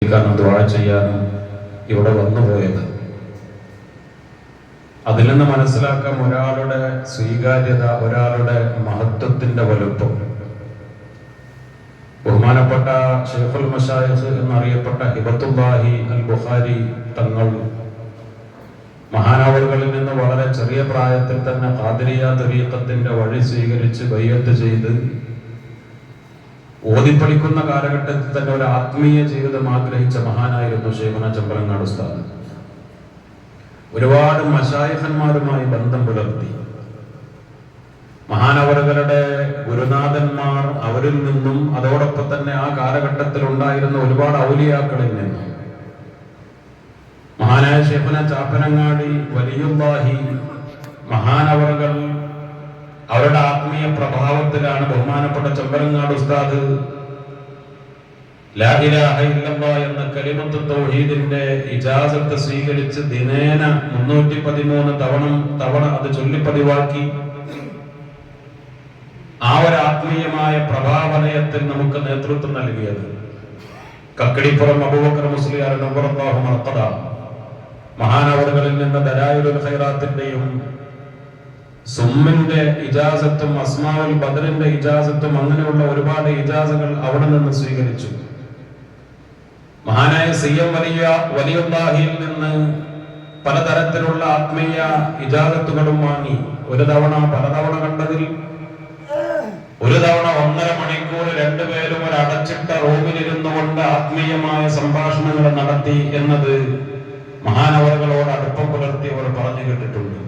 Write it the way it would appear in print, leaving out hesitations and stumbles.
ദുആ ചെയ്യാനും ഇവിടെ വന്നുപോയത്. അതിൽ നിന്ന് മനസ്സിലാക്കാം ഒരാളുടെ സ്വീകാര്യത, ഒരാളുടെ മഹത്വത്തിന്റെ വലുപ്പം. ബഹുമാനപ്പെട്ട ശൈഖുൽ മശായിഖ് എന്നറിയപ്പെട്ട ഹിബത്തുല്ലാഹി അൽ ബുഖാരി തങ്ങൾ മഹാനവറുകളിൽ നിന്ന് വളരെ ചെറിയ പ്രായത്തിൽ തന്നെ ഖാദിരിയ തരീഖത്തിന്റെ വഴി സ്വീകരിച്ച് ബൈഅത്ത് ചെയ്ത് ഓതിപ്പടിക്കുന്ന കാലഘട്ടത്തിൽ തന്നെ ഒരു ആത്മീയ ജീവിതം ആഗ്രഹിച്ച മഹാനായിരുന്നു ശൈഖുന ചെമ്പലങ്ങാട് ഉസ്താദ്. ഒരുപാട് മശായിഖന്മാരുമായി ബന്ധം പുലർത്തി. മഹാനവറുകളുടെ ഗുരുനാഥന്മാർ, അവരിൽ നിന്നും അതോടൊപ്പം തന്നെ ആ കാലഘട്ടത്തിൽ ഉണ്ടായിരുന്ന ഒരുപാട് ഔലിയാക്കളിൽ നിന്നും മഹാനായ ശൈഖുന ചാപ്പനങ്ങാടി വലിയുല്ലാഹി മഹാനവറുകൾ അവരുടെ ആത്മീയ പ്രഭാവത്തിലാണ് ബഹുമാനപ്പെട്ട ചെമ്പലങ്ങാട് ഉസ്താദ് ലാ ഇലാഹ ഇല്ലല്ലാഹ് എന്ന കലിമത്തു തൗഹീദിന്റെ ഇജാസത്ത് സ്വീകരിച്ച് ദിനേന 313 തവണ അത് ചൊല്ലിപ്പതിവാക്കി. ആ ഒരു ആത്മീയമായ പ്രഭാവലയത്തിൽ നമുക്ക് നേതൃത്വം നൽകിയത് കക്കടിപ്പുറം അബൂബക്കർ മുസ്ലിയാർ നവറല്ലാഹു മർഖദ മഹാനവറുകളിൽ നിന്ന് ദലായിലുൽ ഖൈറാത്തിന്റെയും സുമ്മിന്റെ ഇജാസത്തും അസ്മാഉൽ ബദറിന്റെ ഇജാസത്തും അങ്ങനെയുള്ള ഒരുപാട് ഇജാസകൾ അവിടെ നിന്ന് സ്വീകരിച്ചു. മഹാനായ സിയം വലിയുല്ലാഹിയിൽ നിന്ന് പലതരത്തിലുള്ള ആത്മീയ ഇജാസത്തുകളും വാങ്ങി. ഒരു തവണ പലതവണ കണ്ടതിൽ ഒരു തവണ 1.5 മണിക്കൂർ രണ്ടുപേരും ഒരു അടച്ചിട്ട റൂമിലിരുന്നു കൊണ്ട് ആത്മീയമായ സംഭാഷണങ്ങൾ നടത്തി എന്നത് മഹാനവറുകളോട് അടുപ്പം പുലർത്തിയവർ പറഞ്ഞു കേട്ടിട്ടുണ്ട്.